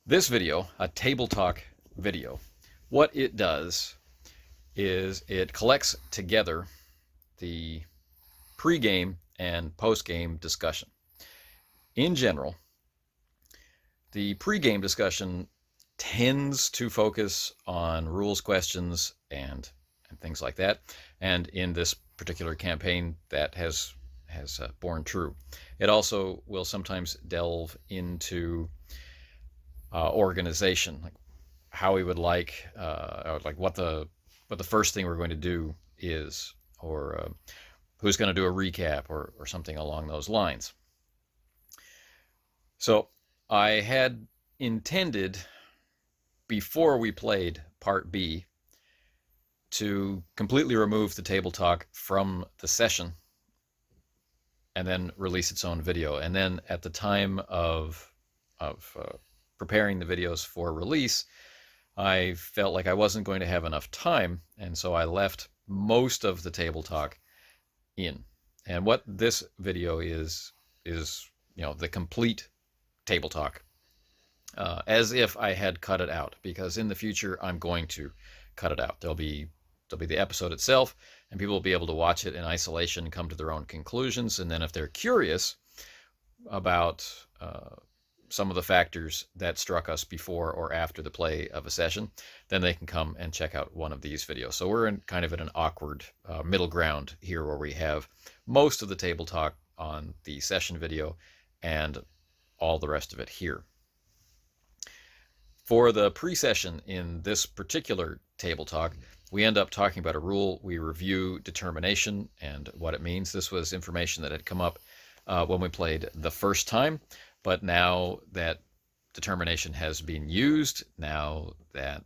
This video, a table talk video, what it does is it collects together the pre-game and post-game discussion. In general, the pre-game discussion tends to focus on rules questions and things like that. And in this particular campaign, that has borne true. It also will sometimes delve into organization, like how we would like what the first thing we're going to do is, or who's going to do a recap, or something along those lines. So I had intended, before we played Part B, to completely remove the table talk from the session and then release its own video. And then at the time of preparing the videos for release, I felt like I wasn't going to have enough time, and so I left most of the table talk in. And what this video is the complete table talk, as if I had cut it out, because in the future I'm going to cut it out. There'll be the episode itself, and people will be able to watch it in isolation, come to their own conclusions, and then if they're curious about some of the factors that struck us before or after the play of a session, then they can come and check out one of these videos. So we're in kind of an awkward middle ground here, where we have most of the table talk on the session video and all the rest of it here. For the pre-session in this particular table talk, we end up talking about a rule. We review determination and what it means. This was information that had come up when we played the first time, but now that determination has been used, now that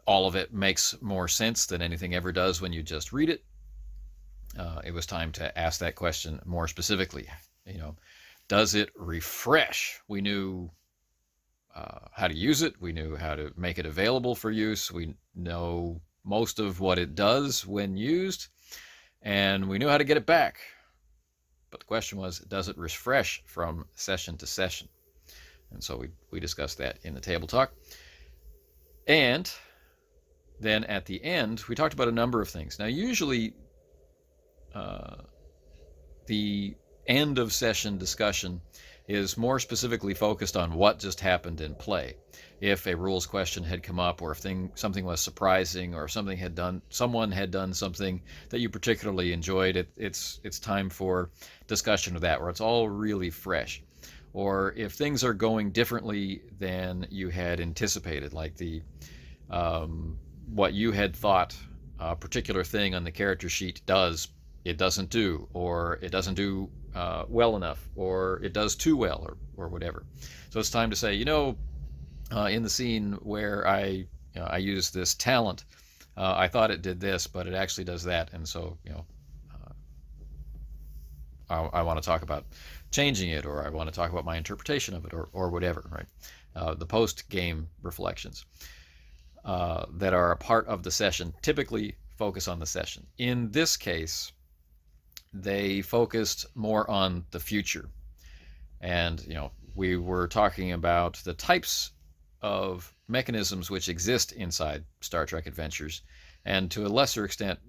all of it makes more sense than anything ever does when you just read it, it was time to ask that question more specifically. Does it refresh? We knew how to use it. We knew how to make it available for use. We know most of what it does when used, and we knew how to get it back. But the question was, does it refresh from session to session? And so we discussed that in the table talk. And then at the end, we talked about a number of things. Now, usually the end of session discussion is more specifically focused on what just happened in play. If a rules question had come up, or if something was surprising, or if someone had done something that you particularly enjoyed, it's time for discussion of that, where it's all really fresh. Or if things are going differently than you had anticipated, like what you had thought a particular thing on the character sheet doesn't do, or it doesn't do well enough, or it does too well, or whatever. So it's time to say, in the scene where I use this talent, I thought it did this, but it actually does that, and so I want to talk about changing it, or I want to talk about my interpretation of it, or whatever, right? The post-game reflections that are a part of the session typically focus on the session. In this case, they focused more on the future. And, we were talking about the types of mechanisms which exist inside Star Trek Adventures, and to a lesser extent,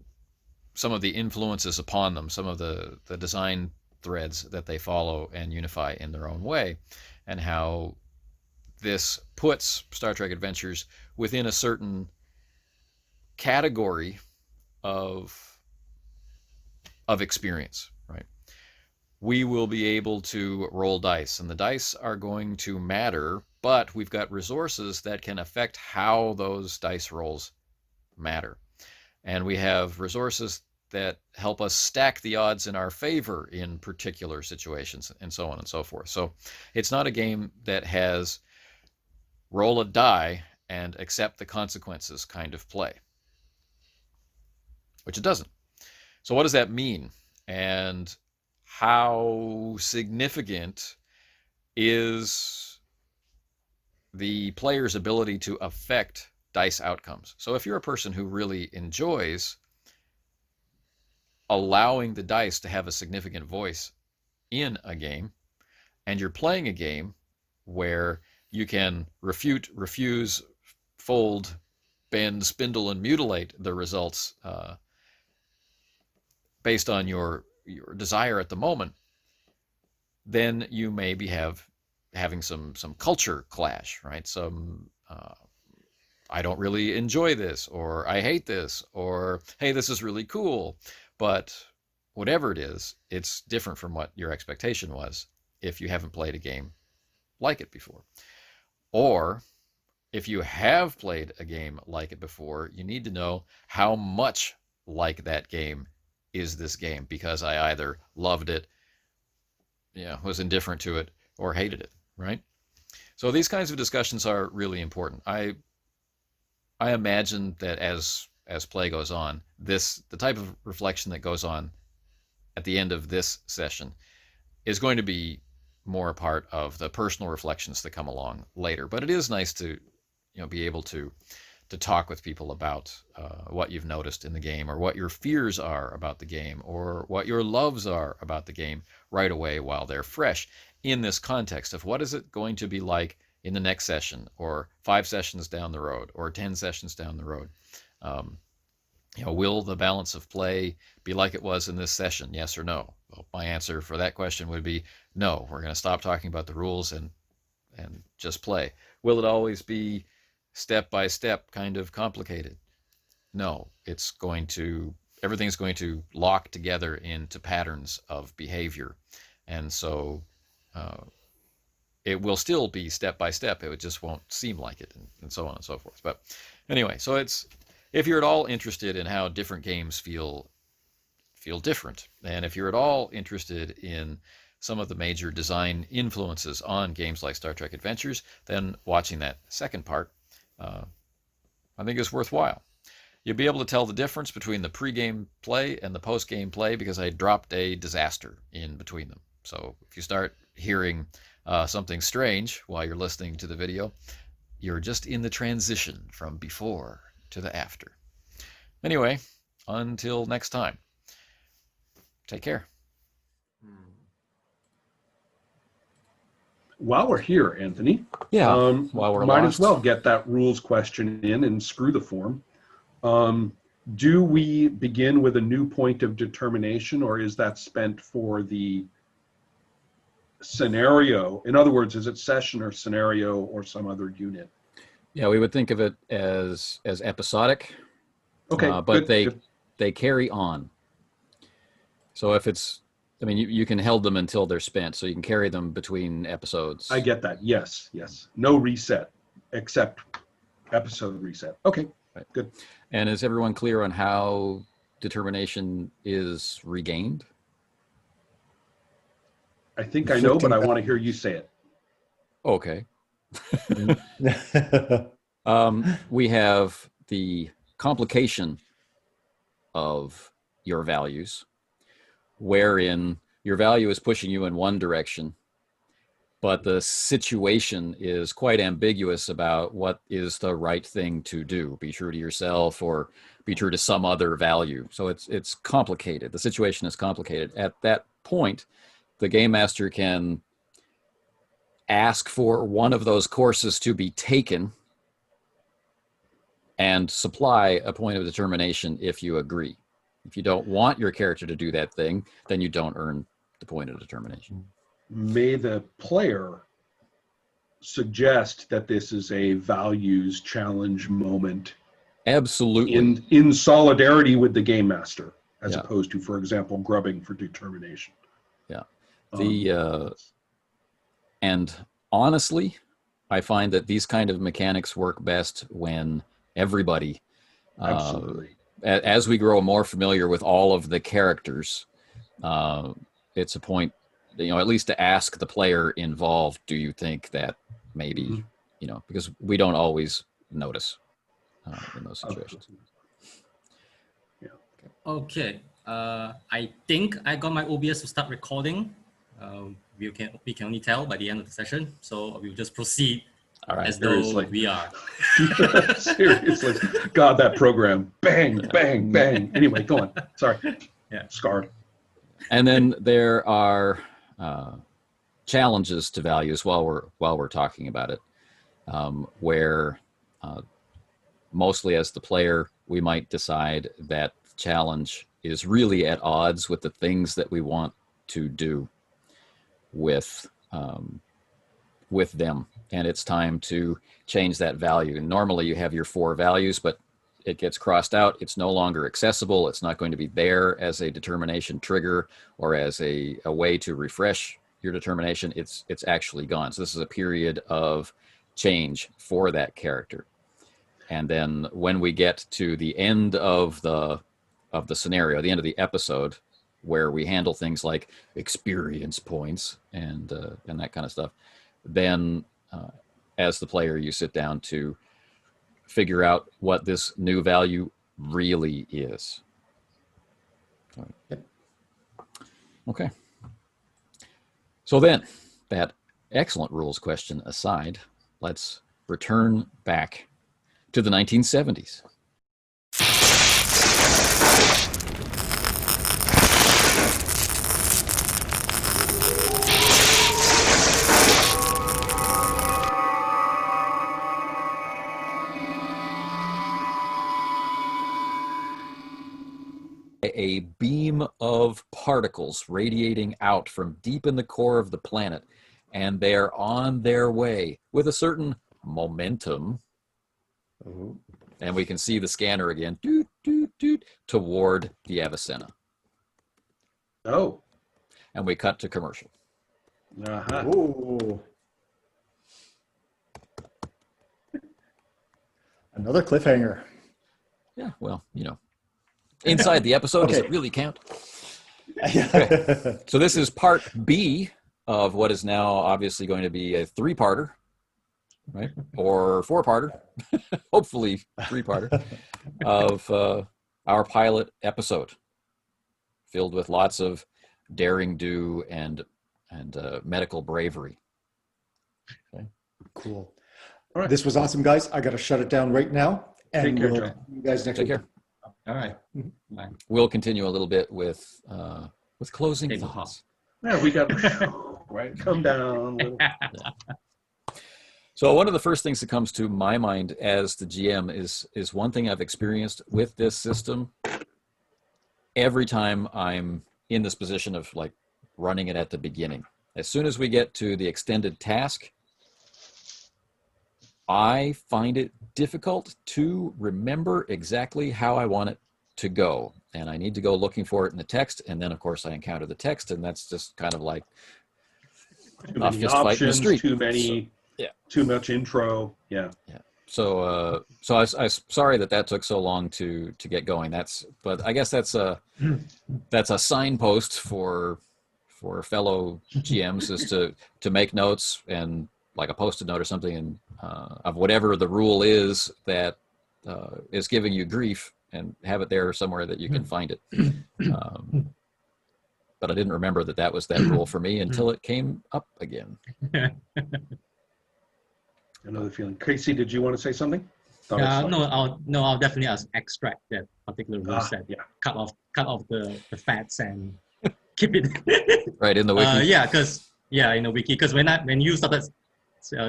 some of the influences upon them, some of the design threads that they follow and unify in their own way, and how this puts Star Trek Adventures within a certain category of experience, right? We will be able to roll dice, and the dice are going to matter, but we've got resources that can affect how those dice rolls matter. And we have resources that help us stack the odds in our favor in particular situations, and so on and so forth. So it's not a game that has roll a die and accept the consequences kind of play, which it doesn't. So what does that mean? And how significant is the player's ability to affect dice outcomes? So if you're a person who really enjoys allowing the dice to have a significant voice in a game, and you're playing a game where you can refute, refuse, fold, bend, spindle, and mutilate the results based on your desire at the moment, then you may be having some culture clash, right? Some I don't really enjoy this, or I hate this, or hey, this is really cool. But whatever it is, it's different from what your expectation was if you haven't played a game like it before. Or if you have played a game like it before, you need to know how much like that game is this game, because I either loved it, was indifferent to it, or hated it, right? So these kinds of discussions are really important. I imagine that as play goes on, the type of reflection that goes on at the end of this session is going to be more a part of the personal reflections that come along later. But it is nice to be able to talk with people about what you've noticed in the game, or what your fears are about the game, or what your loves are about the game right away while they're fresh in this context of what is it going to be like in the next session, or 5 sessions down the road, or 10 sessions down the road. Will the balance of play be like it was in this session? Yes or no? Well, my answer for that question would be no. We're going to stop talking about the rules and just play. Will it always be step by step kind of complicated? No, everything's going to lock together into patterns of behavior. And so it will still be step by step. It just won't seem like it, and so on and so forth. But anyway, so if you're at all interested in how different games feel different, and if you're at all interested in some of the major design influences on games like Star Trek Adventures, then watching that second part, I think is worthwhile. You'll be able to tell the difference between the pre-game play and the post-game play, because I dropped a disaster in between them. So if you start hearing something strange while you're listening to the video, you're just in the transition from before to the after. Anyway, until next time, take care. While we're here, Anthony, while we're might lost, as well get that rules question in and screw the form. Do we begin with a new point of determination, or is that spent for the scenario? In other words, is it session or scenario or some other unit? Yeah, we would think of it as episodic. Okay, but they carry on. So if it's, you can hold them until they're spent, so you can carry them between episodes. I get that. Yes. No reset, except episode reset. Okay, right. Good. And is everyone clear on how determination is regained? I think I know, but I want to hear you say it. Okay. We have the complication of your values, wherein your value is pushing you in one direction, but the situation is quite ambiguous about what is the right thing to do. Be true to yourself or be true to some other value. So it's complicated. The situation is complicated. At that point, the game master can ask for one of those courses to be taken and supply a point of determination if you agree. If you don't want your character to do that thing, then you don't earn the point of determination. May the player suggest that this is a values challenge moment. Absolutely. In solidarity with the game master, as opposed to, for example, grubbing for determination. Yeah. And honestly, I find that these kind of mechanics work best when everybody, absolutely, as we grow more familiar with all of the characters, it's a point, at least to ask the player involved, do you think that maybe, because we don't always notice in those situations. Yeah. Okay. I think I got my OBS to start recording. We can only tell by the end of the session, so we'll just proceed as though we are. Seriously, God, that program, bang, bang, bang. Anyway, go on. Sorry. Yeah. Scarred. And then there are challenges to values while we're talking about it, where mostly as the player we might decide that challenge is really at odds with the things that we want to do with them, and it's time to change that value. And normally you have your 4 values, but it gets crossed out. It's no longer accessible. It's not going to be there as a determination trigger or as a way to refresh your determination. It's actually gone. So this is a period of change for that character. And then when we get to the end of the scenario, the end of the episode, where we handle things like experience points and that kind of stuff, then as the player, you sit down to figure out what this new value really is. Okay. So then, that excellent rules question aside, let's return back to the 1970s. A beam of particles radiating out from deep in the core of the planet, and they're on their way with a certain momentum. Ooh. And we can see the scanner again, doot, doot, doot, toward the Avicenna. Oh. And we cut to commercial. Uh-huh. Ooh. Another cliffhanger. Yeah, well, you know, inside the episode, Okay. Does it really count? Okay. So this is part B of what is now obviously going to be a 3-parter, right? Or 4-parter, hopefully 3-parter, of our pilot episode, filled with lots of daring do and medical bravery. Okay. Cool. All right. This was awesome, guys. I got to shut it down right now. And Take care, we'll Joe. see you guys next Take week. care. All right. Bye. We'll continue a little bit with closing Table thoughts. Yeah, we got right. Come down. Little. So one of the first things that comes to my mind as the GM is one thing I've experienced with this system. Every time I'm in this position of like running it at the beginning, as soon as we get to the extended task, I find it difficult to remember exactly how I want it to go. And I need to go looking for it in the text. And then, of course, I encounter the text, and that's just kind of like Too many fist fight in the options, street. too many, too much intro. Yeah. So I'm sorry that took so long to get going. But I guess that's a signpost for fellow GMs is to make notes, and like a Post-it note or something, and of whatever the rule is that is giving you grief, and have it there somewhere that you can find it. But I didn't remember that was that rule for me until it came up again. Another feeling. Casey, did you want to say something? I saw you. I'll definitely extract that particular rule set. Yeah. Cut off the fats and keep it. Right in the wiki. In the wiki. Because when you started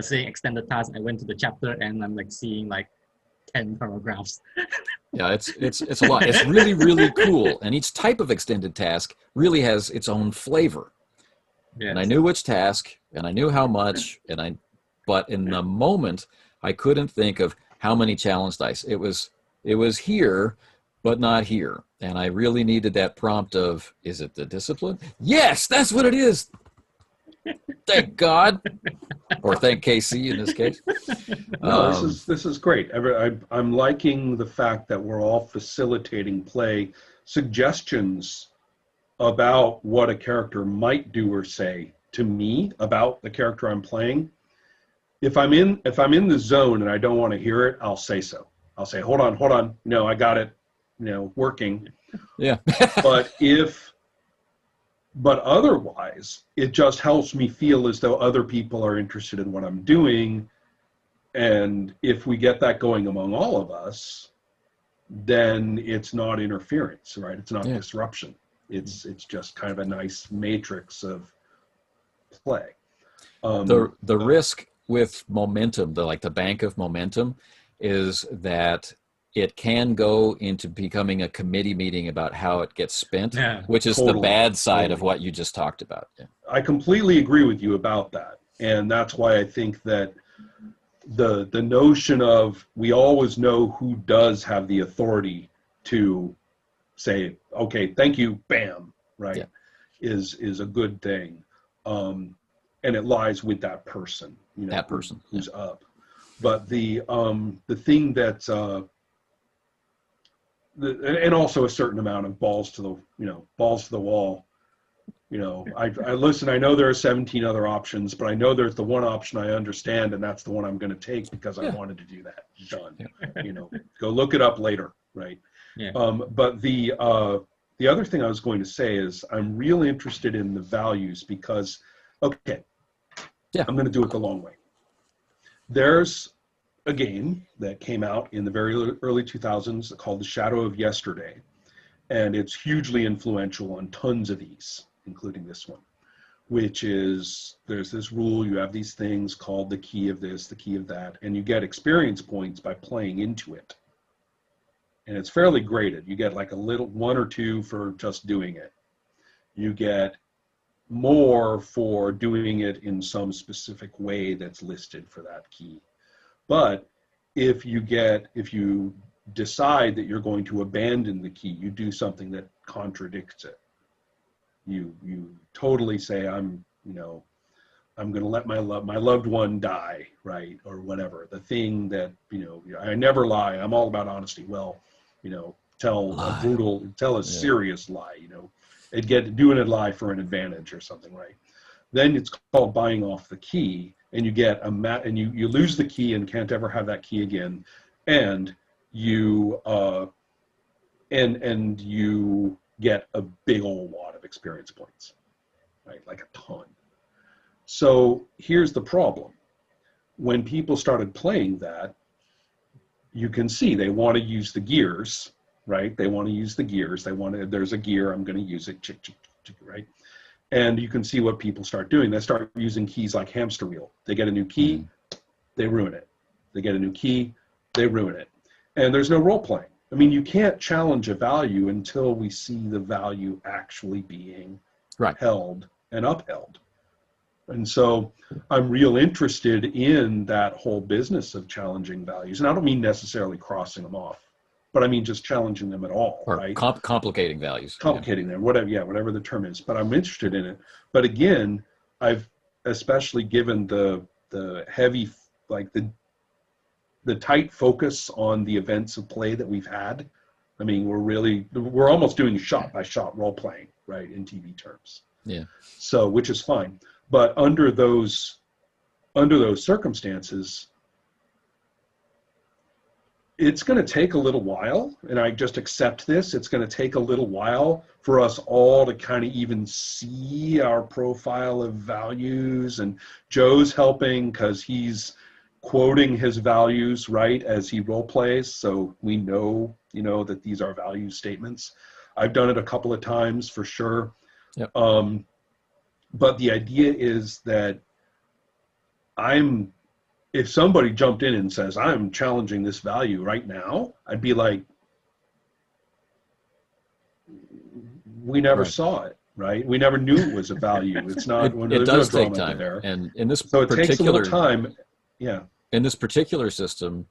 saying extended task, I went to the chapter and I'm like seeing like 10 paragraphs. Yeah, it's a lot. It's really, really cool. And each type of extended task really has its own flavor. Yes. And I knew which task, and I knew how much, but in the moment, I couldn't think of how many challenge dice. It was here, but not here. And I really needed that prompt of, is it the discipline? Yes, that's what it is. Thank God. Or thank KC in this case. No, this is great. I'm liking the fact that we're all facilitating play, suggestions about what a character might do or say to me about the character I'm playing. If I'm in the zone and I don't want to hear it, I'll say so. I'll say, hold on. No, I got it, working. Yeah. But otherwise, it just helps me feel as though other people are interested in what I'm doing. And if we get that going among all of us, then it's not interference, right? It's not disruption. It's just kind of a nice matrix of play. The risk with momentum, the bank of momentum, is that it can go into becoming a committee meeting about how it gets spent, which is the bad side of what you just talked about. Yeah. I completely agree with you about that. And that's why I think that the notion of we always know who does have the authority to say, okay, thank you, bam, right, Yeah. is a good thing. And it lies with that person, that person who's up. But the thing that's and also a certain amount of balls to the wall. I listen. I know there are 17 other options, but I know there's the one option I understand, and that's the one I'm going to take because I wanted to do that. Done. Yeah. Go look it up later, right? Yeah. But the other thing I was going to say is I'm real interested in the values because, okay, I'm going to do it the long way. There's a game that came out in the very early 2000s called The Shadow of Yesterday, and it's hugely influential on tons of these, including this one, which is there's this rule, you have these things called the key of this, the key of that, and you get experience points by playing into it. And it's fairly graded. You get like a little 1 or 2 for just doing it. You get more for doing it in some specific way that's listed for that key. But if you decide that you're going to abandon the key, you do something that contradicts it. You totally say, I'm going to let my loved one die, right, or whatever. The thing that I never lie. I'm all about honesty. Well, tell a serious lie. Doing a lie for an advantage or something, right? Then it's called buying off the key, and you get and you lose the key and can't ever have that key again, and you you get a big old lot of experience points, right? Like a ton. So here's the problem. When people started playing that, you can see they want to use the gears, right? They want to use the gears. There's a gear, I'm going to use it, right? And you can see what people start doing. They start using keys like hamster wheel. They get a new key, they ruin it. They get a new key, they ruin it. And there's no role playing. I mean, you can't challenge a value until we see the value actually being held and upheld. And so I'm real interested in that whole business of challenging values. And I don't mean necessarily crossing them off, but I mean just challenging them at all, or right? Complicating values. Complicating them, whatever the term is. But I'm interested in it. But again, I've especially given the heavy, like the tight focus on the events of play that we've had. I mean, we're almost doing shot by shot role playing, right, in TV terms. Yeah. So, which is fine. But under those circumstances, it's going to take a little while, and I just accept this. It's going to take a little while for us all to kind of even see our profile of values. And Joe's helping because he's quoting his values, right, as he role plays. So we know, that these are value statements. I've done it a couple of times for sure. Yep. But the idea is that if somebody jumped in and says, I'm challenging this value right now, I'd be like, we never saw it, right? We never knew it was a value. It's not, it does no take time. there. And in this so it takes a little time. Yeah. In this particular system,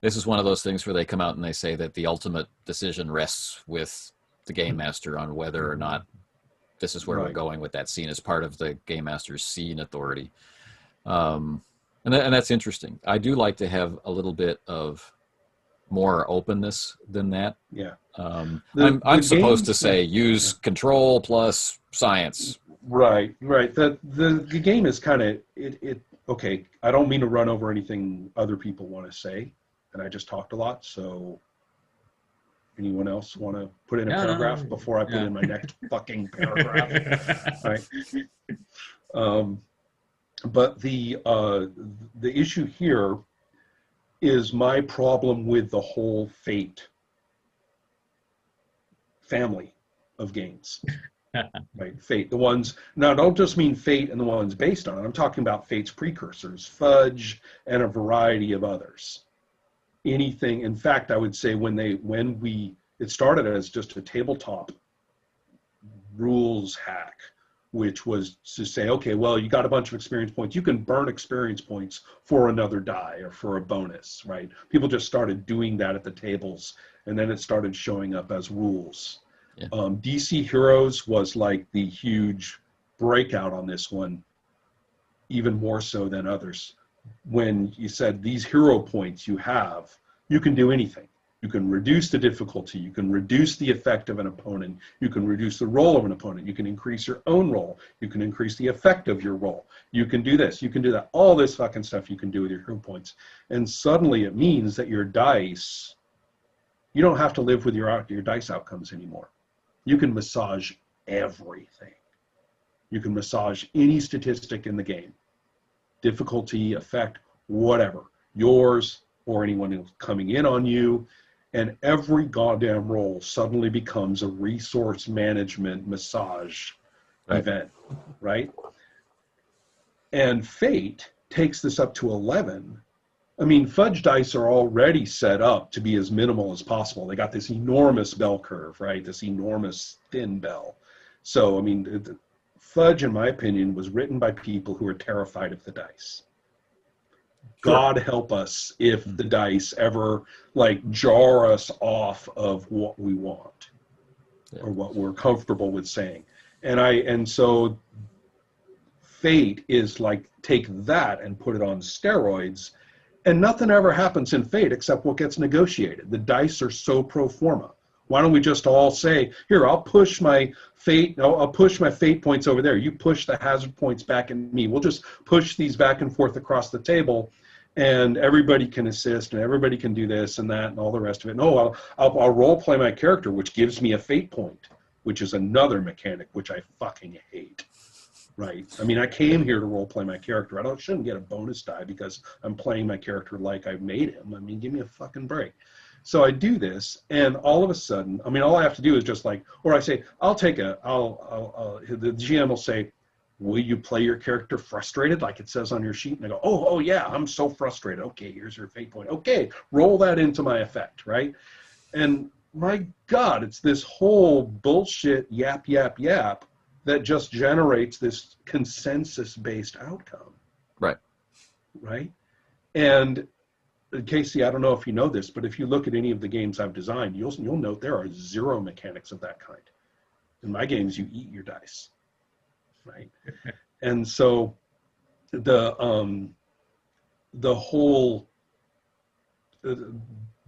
this is one of those things where they come out and they say that the ultimate decision rests with the game master on whether or not this is where we're going with that scene as part of the game master's scene authority. And that's interesting. I do like to have a little bit of more openness than that. Yeah. I'm supposed to say use control plus science. Right. The game is kind of it. Okay, I don't mean to run over anything other people want to say, and I just talked a lot. So, anyone else want to put in a paragraph before I put in my next fucking paragraph? Right. But the issue here is my problem with the whole Fate family of games. right? Fate, the ones, now don't just mean Fate and the ones based on it. I'm talking about Fate's precursors, Fudge, and a variety of others. Anything, in fact, I would say it started as just a tabletop rules hack, which was to say, okay, well, you got a bunch of experience points. You can burn experience points for another die or for a bonus, right? People just started doing that at the tables, and then it started showing up as rules. Yeah. DC Heroes was like the huge breakout on this one, even more so than others. When you said these hero points you have, you can do anything. You can reduce the difficulty. You can reduce the effect of an opponent. You can reduce the roll of an opponent. You can increase your own roll. You can increase the effect of your roll. You can do this. You can do that. All this fucking stuff you can do with your hero points. And suddenly it means that your dice, you don't have to live with your dice outcomes anymore. You can massage everything. You can massage any statistic in the game. Difficulty, effect, whatever. Yours or anyone who's coming in on you. And every goddamn roll suddenly becomes a resource management massage event, right? And Fate takes this up to 11. I mean, Fudge dice are already set up to be as minimal as possible. They got this enormous bell curve, right? This enormous thin bell. So, I mean, Fudge, in my opinion, was written by people who are terrified of the dice. God help us if the dice ever like jar us off of what we want or what we're comfortable with saying. And so Fate is like, take that and put it on steroids, and nothing ever happens in Fate except what gets negotiated. The dice are so pro forma. Why don't we just all say, here, I'll push my fate points over there. You push the hazard points back at me. We'll just push these back and forth across the table, and everybody can assist, and everybody can do this and that and all the rest of it. No, I'll role play my character, which gives me a fate point, which is another mechanic which I fucking hate. Right? I mean, I came here to role play my character. Shouldn't get a bonus die because I'm playing my character like I made him. I mean, give me a fucking break. So I do this, and all of a sudden, I mean, all I have to do is just like, or I say, the GM will say, will you play your character frustrated, like it says on your sheet? And I go, oh yeah, I'm so frustrated. Okay, here's your fate point. Okay, roll that into my effect, right? And my God, it's this whole bullshit yap that just generates this consensus-based outcome. Right. Right? And Casey, I don't know if you know this, but if you look at any of the games I've designed, you'll note there are zero mechanics of that kind. In my games, you eat your dice. Right? And so the whole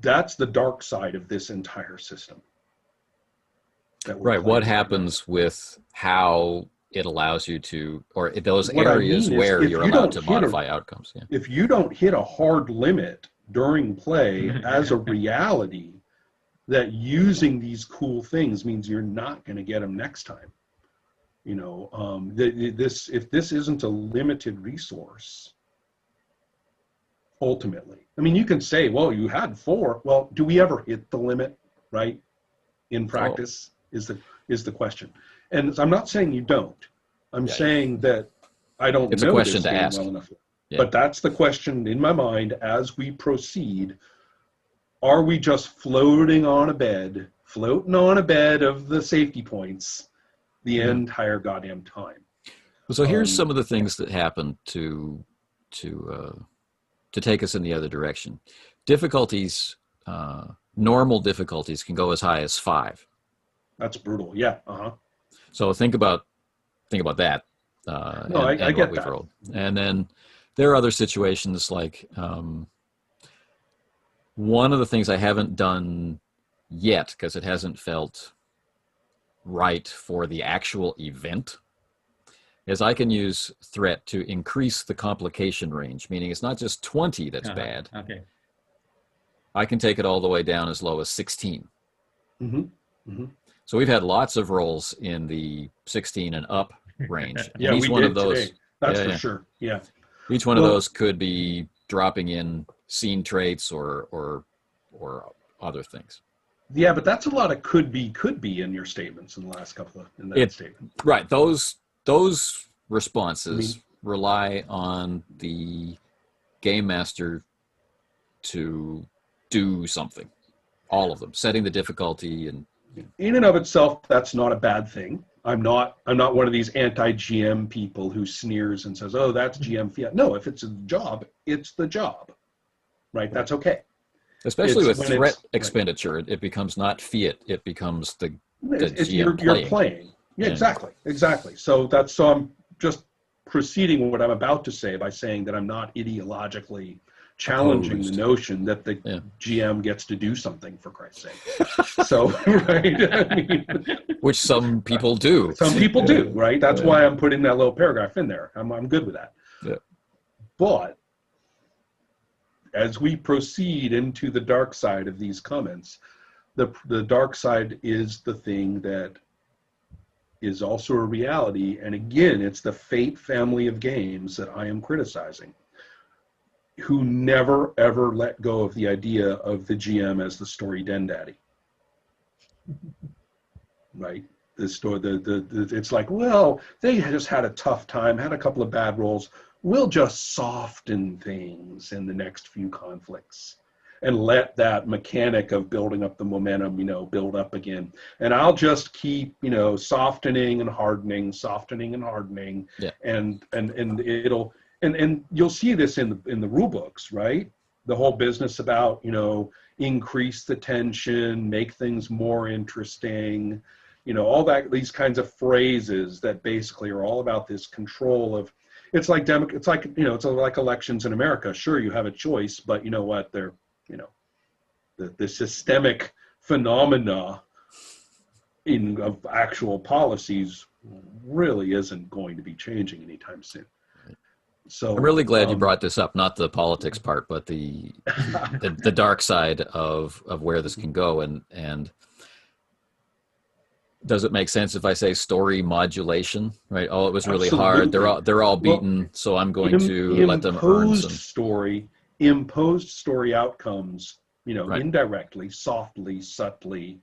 that's the dark side of this entire system. Right. What happens with how it allows you to, or those areas where you're allowed to modify outcomes? Yeah. If you don't hit a hard limit during play as a reality, that using these cool things means you're not going to get them next time. You know, if this isn't a limited resource, ultimately, I mean, you can say, well, you had 4. Well, do we ever hit the limit, right? In practice is the question. And I'm not saying you don't. I'm saying that I don't it's know a question this to game ask. well enough. Yeah. But that's the question in my mind as we proceed. Are we just floating on a bed of the safety points the entire goddamn time? So here's some of the things that happen to take us in the other direction. Difficulties, normal difficulties can go as high as 5. That's brutal. Yeah. So think about that. I get what we've that. rolled. And then there are other situations like one of the things I haven't done yet because it hasn't felt right for the actual event is I can use threat to increase the complication range, meaning it's not just 20 that's bad. Okay. I can take it all the way down as low as 16. So we've had lots of rolls in the 16 and up range. Yeah, each we one did of those, today. That's for sure. Yeah. Each one of those could be dropping in scene traits or other things. Yeah, but that's a lot of could be in your statements in the last couple of statement. Right. Those responses rely on the game master to do something. All of them, setting the difficulty, and in and of itself, that's not a bad thing. I'm not one of these anti-GM people who sneers and says, "Oh, that's GM fiat." No, if it's a job, it's the job, right? That's okay. Especially with threat expenditure, it becomes not fiat; it becomes the GM you're playing. Yeah, exactly. So I'm just proceeding what I'm about to say by saying that I'm not ideologically challenging the notion that the GM gets to do something, for Christ's sake. So, right? I mean, which some people do. Some people do, right? That's why I'm putting that little paragraph in there. I'm good with that. Yeah. But as we proceed into the dark side of these comments, the dark side is the thing that is also a reality. And again, it's the Fate family of games that I am criticizing, who never, ever let go of the idea of the GM as the story den daddy. Right? The story, it's like, well, they just had a tough time, had a couple of bad rolls. We'll just soften things in the next few conflicts and let that mechanic of building up the momentum, build up again. And I'll just keep, softening and hardening. Yeah. And it'll, and you'll see this in the rule books, right? The whole business about, increase the tension, make things more interesting, all that, these kinds of phrases that basically are all about this control of, it's like elections in America. Sure, you have a choice, but you know what? They're, the systemic phenomena of actual policies really isn't going to be changing anytime soon. So I'm really glad you brought this up, not the politics part, but the dark side of where this can go. And does it make sense if I say story modulation, right? Oh, it was really hard. They're all beaten, so I'm going to let them earn some imposed story outcomes, indirectly, softly, subtly,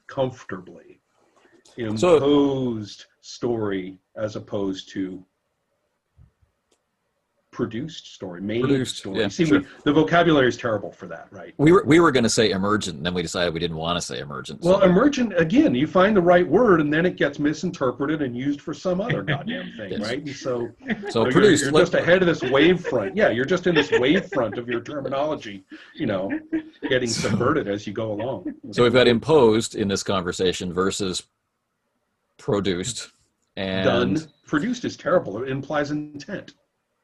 comfortably. Imposed story as opposed to produced story, made story. Yeah, See, sure. The vocabulary is terrible for that, right? We were going to say emergent, and then we decided we didn't want to say emergent. Well, emergent, again, you find the right word, and then it gets misinterpreted and used for some other goddamn thing, right? And so produced, you're just ahead of this wave front. Yeah, you're just in this wave front of your terminology, getting subverted as you go along. So we've got imposed in this conversation versus produced. And done. Produced is terrible. It implies intent.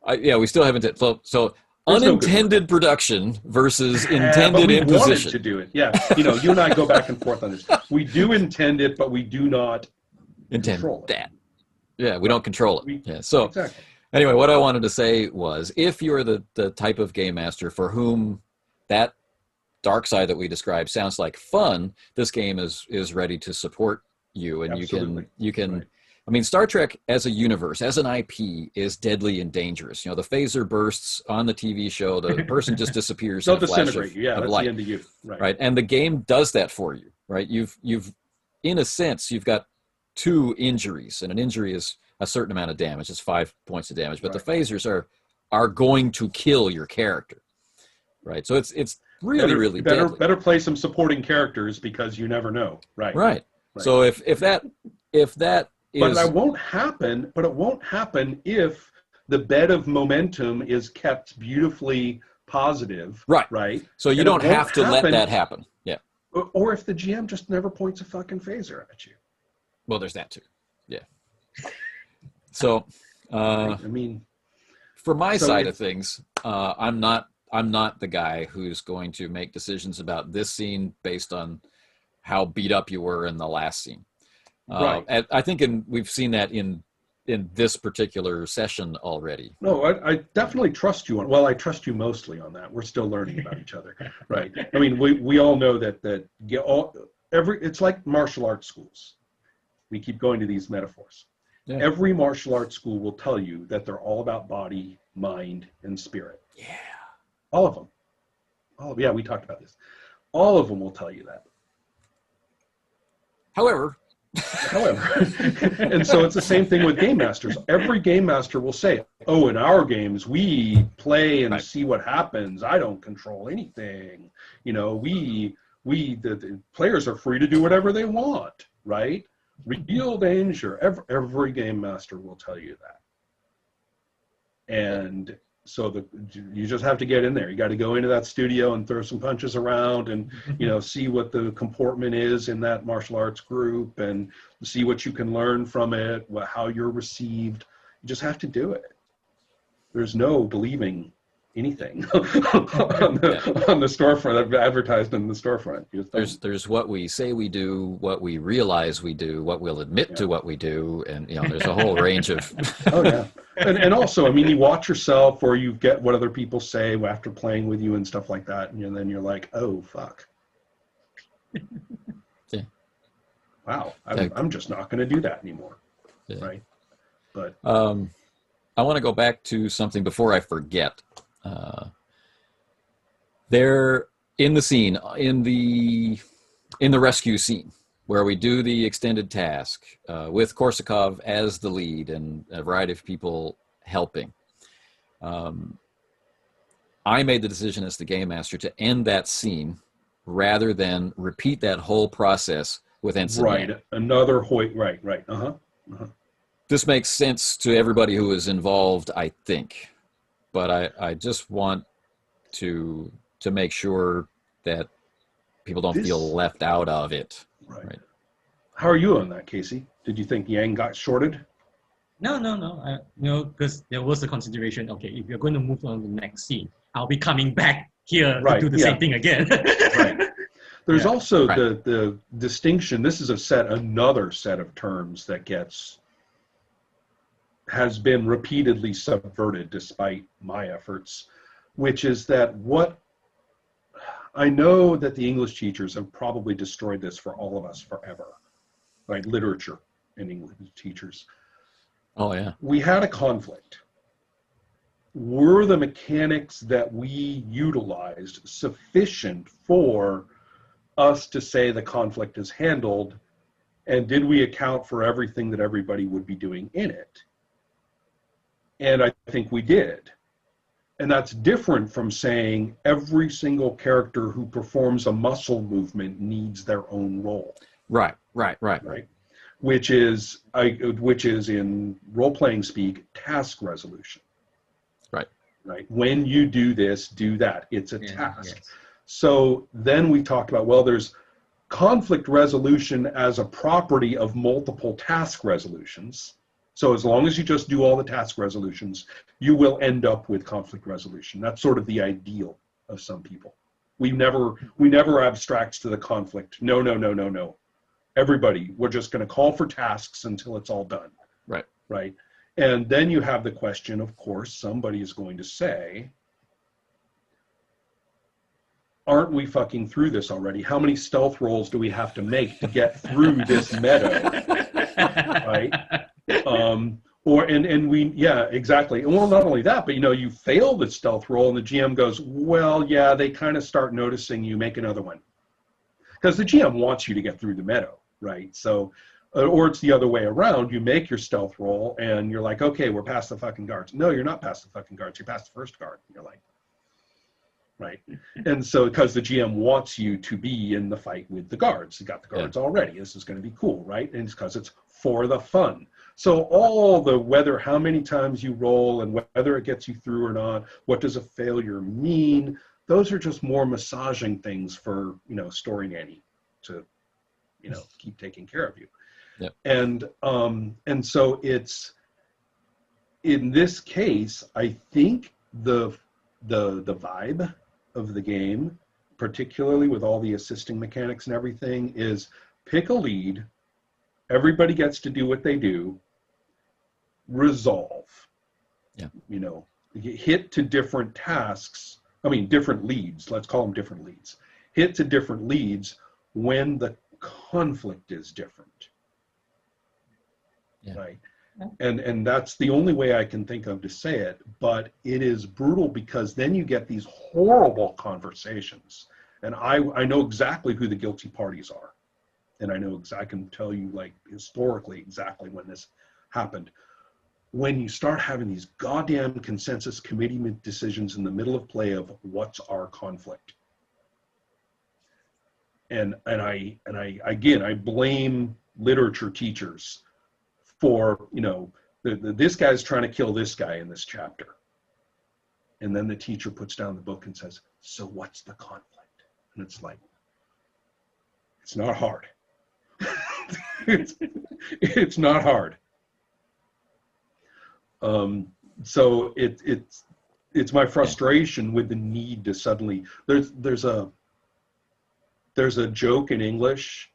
We still haven't. So unintended production versus intended imposition. We wanted to do it. Yeah, you and I go back and forth on this. We do intend it, but we do not control it. Yeah, we don't control it. So exactly. Anyway, what I wanted to say was, if you're the type of game master for whom that dark side that we described sounds like fun, this game is ready to support you, and Absolutely. you can. Right. I mean, Star Trek as a universe, as an IP, is deadly and dangerous. The phaser bursts on the TV show. The person just disappears. They'll in a flash disintegrate you. Yeah, that's light. the end of you. Right. And the game does that for you. Right. You've in a sense, you've got two injuries, and an injury is a certain amount of damage. It's 5 points of damage, but the phasers are going to kill your character. Right. So it's really deadly. Better play some supporting characters, because you never know. Right. So if that But it won't happen if the bed of momentum is kept beautifully positive. Right. So you don't have to let that happen. Yeah. Or if the GM just never points a fucking phaser at you. Well, there's that too. Yeah. So, for my side of things, I'm not the guy who's going to make decisions about this scene based on how beat up you were in the last scene. I think we've seen that in this particular session already. No, I definitely trust you I trust you mostly on that. We're still learning about each other, right? I mean, we all know that it's like martial arts schools. We keep going to these metaphors. Yeah. Every martial arts school will tell you that they're all about body, mind, and spirit. Yeah. All of them. We talked about this. All of them will tell you that. However, and so it's the same thing with game masters. Every game master will say, oh, in our games, we play and see what happens. I don't control anything. You know, the players are free to do whatever they want, right? Real danger. Every game master will tell you that. And so you just have to get in there. You got to go into that studio and throw some punches around and, you know, see what the comportment is in that martial arts group and see what you can learn from it, how you're received. You just have to do it. There's no believing anything on the storefront, advertised in the storefront. There's what we say we do, what we realize we do, what we'll admit to what we do, and, you know, there's a whole range of. Oh yeah, and also, I mean, you watch yourself, or you get what other people say after playing with you and stuff like that, and then you're like, oh fuck. Yeah. Wow, I'm just not going to do that anymore, right? But I want to go back to something before I forget. There in the scene, in the rescue scene, where we do the extended task with Korsakov as the lead and a variety of people helping. I made the decision as the game master to end that scene rather than repeat that whole process with Ensign. Right, another Hoyt. Right. This makes sense to everybody who is involved, I think, but I just want to make sure that people don't feel left out of it. Right. How are you on that, Casey? Did you think Yang got shorted? No. You know, because there was a consideration. Okay, if you're going to move on to the next scene, I'll be coming back here to do the same thing again. Right. There's also the distinction. This is another set of terms that has been repeatedly subverted despite my efforts, which is that I know that the English teachers have probably destroyed this for all of us forever, right? Literature and English teachers. Oh, yeah. We had a conflict. Were the mechanics that we utilized sufficient for us to say the conflict is handled, and did we account for everything that everybody would be doing in it? And I think we did. And that's different from saying every single character who performs a muscle movement needs their own role. Right. Which is in role-playing speak, task resolution. Right. When you do this, do that. It's a task. Yes. So then we talked about, well, there's conflict resolution as a property of multiple task resolutions. So as long as you just do all the task resolutions, you will end up with conflict resolution. That's sort of the ideal of some people. We never abstract to the conflict. No. Everybody, we're just going to call for tasks until it's all done. Right. And then you have the question, of course, somebody is going to say, aren't we fucking through this already? How many stealth rolls do we have to make to get through this meadow? Right? Exactly. And well, not only that, but you fail the stealth roll and the GM goes, well, yeah, they kind of start noticing you, make another one. Because the GM wants you to get through the meadow, right? So, or it's the other way around. You make your stealth roll and you're like, okay, we're past the fucking guards. No, you're not past the fucking guards. You're past the first guard. You're like, right. And so because the GM wants you to be in the fight with the guards. You got the guards already. This is going to be cool, right? And it's because it's for the fun. So all the how many times you roll and whether it gets you through or not, what does a failure mean? Those are just more massaging things for, story nanny to, keep taking care of you. Yep. And so it's, in this case, I think the vibe of the game, particularly with all the assisting mechanics and everything, is pick a lead, everybody gets to do what they do, resolve. Hit to different tasks, different leads, let's call them different leads. Hit to different leads when the conflict is different. Right? And that's the only way I can think of to say it, but it is brutal because then you get these horrible conversations And I know exactly who the guilty parties are. And I can tell you, like, historically exactly when this happened. When you start having these goddamn consensus committee decisions in the middle of play of what's our conflict. And I blame literature teachers for, you know, this guy's trying to kill this guy in this chapter. And then the teacher puts down the book and says, so what's the conflict? And it's like, it's not hard. it's not hard. So it's my frustration with the need to suddenly, there's a joke in English,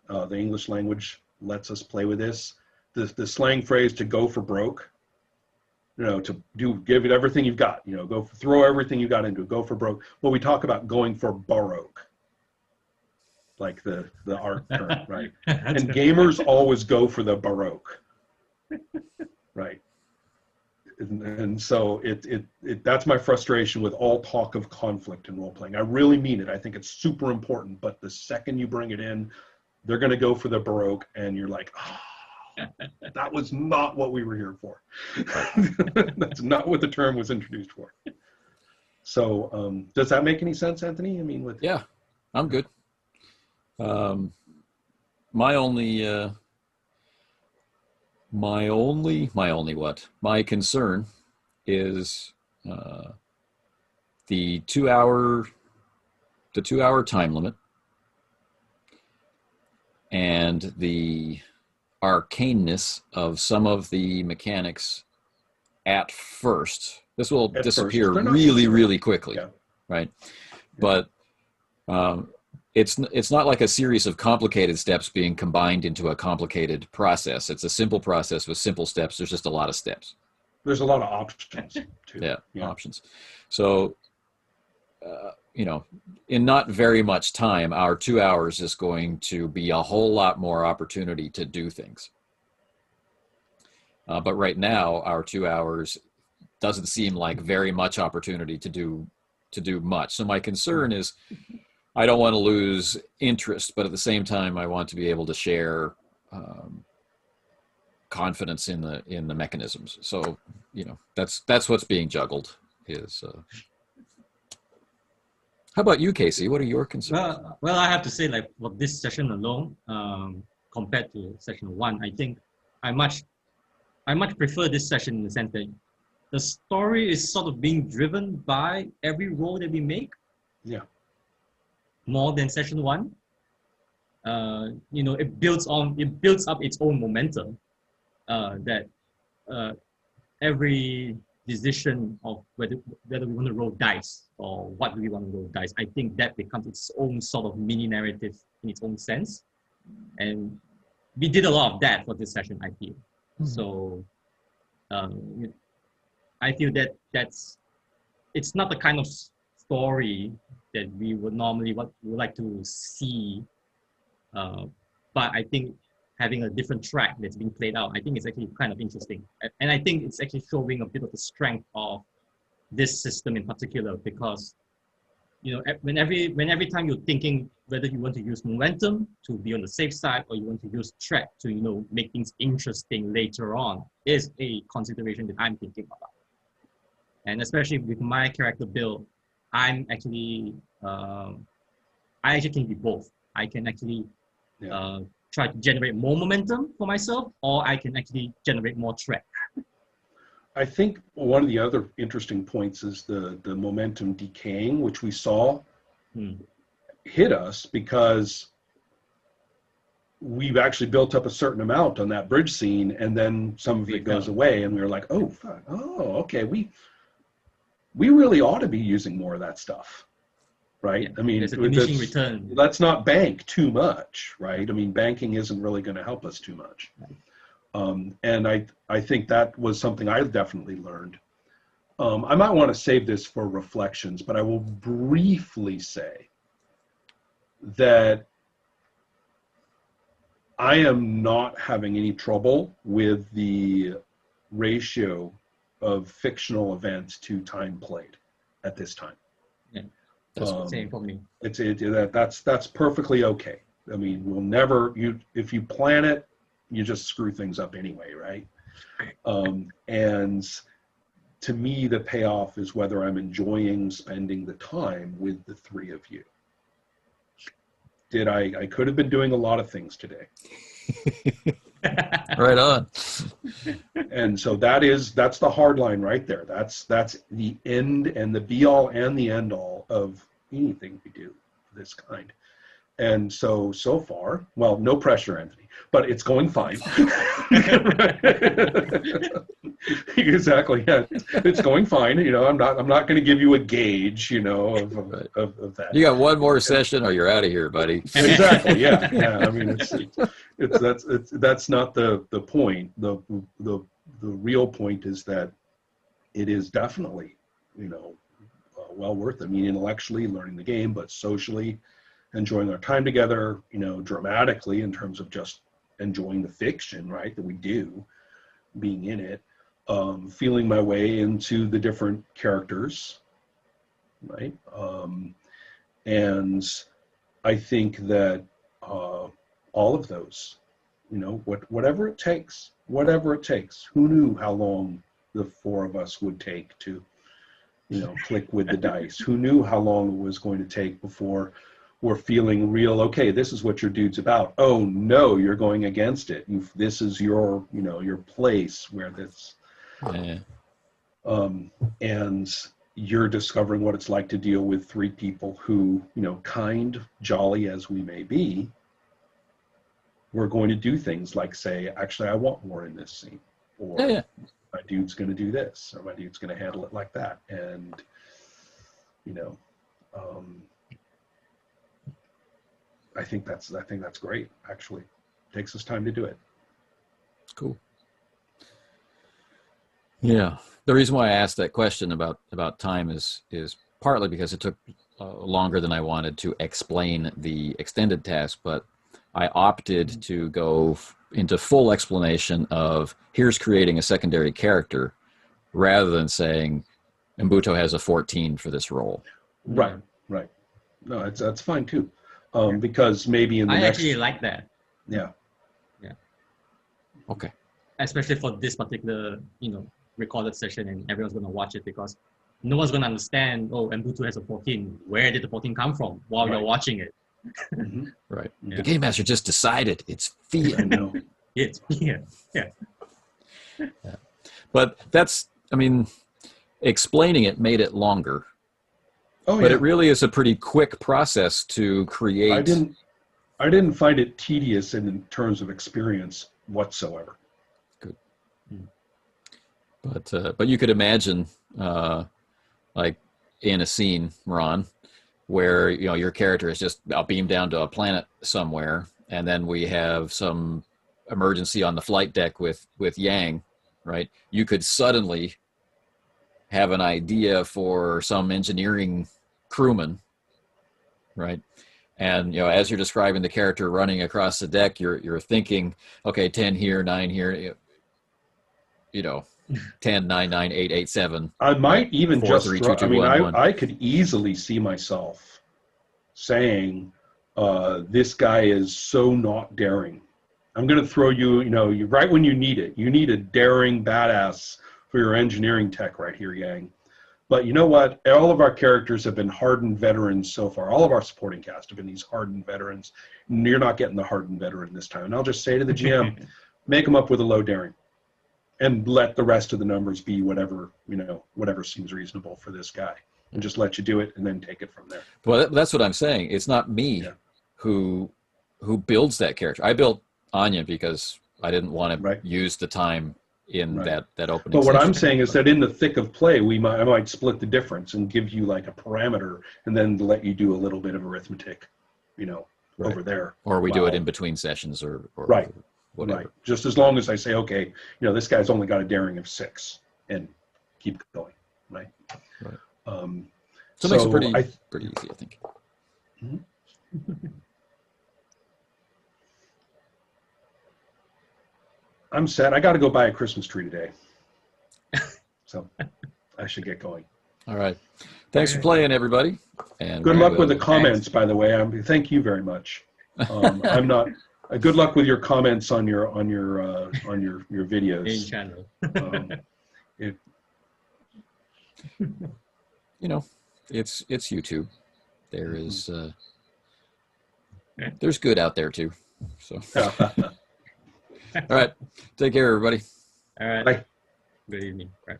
the English language lets us play with this, the slang phrase to go for broke, you know, to give it everything you've got, you know, throw everything you got into it, go for broke. Well, we talk about going for baroque, like the art term, right? And gamers always go for the baroque, right? And so that's my frustration with all talk of conflict in role playing. I really mean it. I think it's super important, but the second you bring it in, they're going to go for the baroque, and you're like, oh, that was not what we were here for. That's not what the term was introduced for. So does that make any sense, Anthony? I mean, yeah, I'm good. My concern is the 2 hour time limit and the arcaneness of some of the mechanics at first. This will disappear really quickly, yeah. Right? Yeah. But it's not like a series of complicated steps being combined into a complicated process. It's a simple process with simple steps. There's just a lot of steps. There's a lot of options too. Yeah. Options. So, you know, in not very much time, our 2 hours is going to be a whole lot more opportunity to do things. But right now, our 2 hours doesn't seem like very much opportunity to do much. So my concern is, I don't want to lose interest, but at the same time, I want to be able to share confidence in the mechanisms. So, you know, that's what's being juggled. How about you, Casey? What are your concerns? Well, I have to say, like, for this session alone, compared to session 1, I think I much prefer this session in the sense that the story is sort of being driven by every roll that we make. Yeah. More than session 1. You know, it builds up its own momentum. That every decision of whether we want to roll dice or what do we want to roll dice, I think that becomes its own sort of mini narrative in its own sense. And we did a lot of that for this session, I feel. Mm-hmm. So I feel that it's not the kind of story that we would normally would like to see, but I think having a different track that's being played out, I think it's actually kind of interesting, and I think it's actually showing a bit of the strength of this system in particular, because, you know, when every time you're thinking whether you want to use momentum to be on the safe side or you want to use track to, you know, make things interesting later on, is a consideration that I'm thinking about, and especially with my character build. I actually can be both. I can actually try to generate more momentum for myself, or I can actually generate more track. I think one of the other interesting points is the momentum decaying, which we saw hit us because we've actually built up a certain amount on that bridge scene, and then some of it goes away, and we were like, oh, fuck. Oh, okay, we really ought to be using more of that stuff, right? Yeah, I mean, return. Let's not bank too much, right? I mean, banking isn't really going to help us too much. And I think that was something I definitely learned. I might want to save this for reflections, but I will briefly say that I am not having any trouble with the ratio of fictional events to time played at this time. Yeah. Same for me. That's perfectly okay. I mean, we'll never if you plan it, you just screw things up anyway, right? And to me, the payoff is whether I'm enjoying spending the time with the three of you. I could have been doing a lot of things today. Right on. And so that's the hard line right there. That's the end and the be all and the end all of anything we do of this kind. And so far, well, no pressure, Anthony, but it's going fine. Exactly. Yeah, it's going fine. I'm not going to give you a gauge, of that. You got one more session, or you're out of here, buddy. Exactly. Yeah. I mean, that's not the point. The real point is that it is definitely, well worth it. I mean, intellectually learning the game, but socially enjoying our time together, dramatically in terms of just enjoying the fiction, right, that we do, being in it, feeling my way into the different characters, right? And I think that all of those, whatever it takes, who knew how long the four of us would take to, click with the dice? Who knew how long it was going to take before we're feeling real, okay, this is what your dude's about. Oh no, you're going against it. This is your, your place where this, and you're discovering what it's like to deal with three people who, kind, jolly as we may be, we're going to do things like say, actually, I want more in this scene, or my dude's going to do this, or my dude's going to handle it like that, and I think that's great. Actually, it takes us time to do it. Cool. Yeah, the reason why I asked that question about time is partly because it took longer than I wanted to explain the extended task, but I opted to go into full explanation of here's creating a secondary character, rather than saying Mbuto has a 14 for this role. Right. No, that's fine too. Because maybe in the I next... actually like that. Yeah. Okay. Especially for this particular, recorded session, and everyone's going to watch it, because no one's going to understand, oh, Mbuto has a 14. Where did the 14 come from while you're watching it? Mm-hmm. Right. Yeah. The game master just decided it's fear. I know. It's fear. Yeah. But explaining it made it longer. Oh, but it really is a pretty quick process to create. I didn't find it tedious in terms of experience whatsoever. Good. But you could imagine, like in a scene, Ron, where your character is just beamed down to a planet somewhere, and then we have some emergency on the flight deck with Yang, right? You could suddenly have an idea for some engineering crewman, right? And as you're describing the character running across the deck, you're thinking, okay, 10 here, 9 here, 10, 9, 9, 8, 8, 7. I might even 4, just 3, throw, 2, 2, 1, 1. I could easily see myself saying, this guy is so not daring. I'm going to throw you, right when you need it. You need a daring badass for your engineering tech right here, Yang. But you know what? All of our characters have been hardened veterans so far. All of our supporting cast have been these hardened veterans. And you're not getting the hardened veteran this time. And I'll just say to the GM, make them up with a low daring, and let the rest of the numbers be whatever seems reasonable for this guy, and just let you do it, and then take it from there. Well, that's what I'm saying. It's not me who builds that character. I built Anya because I didn't want to use the time in that opening. But what session. I'm saying is that in the thick of play, I might split the difference and give you like a parameter, and then let you do a little bit of arithmetic, over there. Or we do it in between sessions, or whatever. Right. Just as long as I say, okay, this guy's only got a daring of 6, and keep going. Right. So it makes it pretty easy, I think. Mm-hmm. I'm sad. I got to go buy a Christmas tree today, so I should get going. All right. Thanks for playing, everybody. And Good luck with the will- comments, by the way. Thank you very much. I'm not. Good luck with your comments on your Main videos. channel. It, You know, it's YouTube. There is there's good out there too. So, all right. Take care, everybody. All right. Bye. Good evening. Right.